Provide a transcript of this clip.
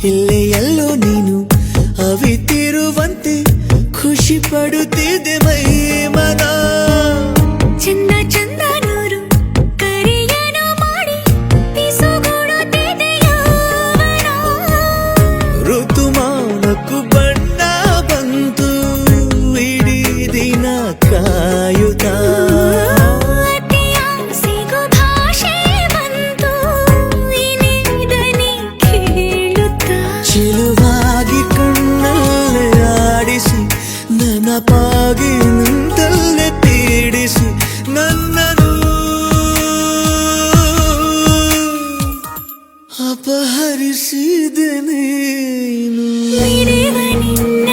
ಇಲ್ಲೇ ಎಲ್ಲೋ ನೀನು ಅವಿತಿರುವಂತೆ ಖುಷಿ ಪಡುತ್ತಿದೆ ಮೈ ಮನ. ಚಂದ ಚಂದ ನೂರು ಕರೆಯನು ಮಾಡಿ ಪಿಸುಗುಡುತ್ತಿದೆ ಯೌವನ. ಋತುಮಾನಕ್ಕೂ ಬಣ್ಣ ಬಂತು ಇಡೀ ದಿನ ಕಾಯುತ್ತಾ. ಅತಿಯಾಸೆಗೂ ಭಾಷೆ ಬಂತು ಇನಿ ದನಿ ಕೇಳುತ್ತಾ. ಚಿಲುವಾಗಿ ಕಣ್ಣಲ್ಲೇ ಆಡಿಸಿ ನೆನಪಾಗಿ ನಿಂತಲ್ಲೇ ಪೀಡಿಸಿ ನನ್ನನು ಅಪಹರಿಸಿದೆ ನೀನು. ಮಿಡಿವ ನಿನ್ನ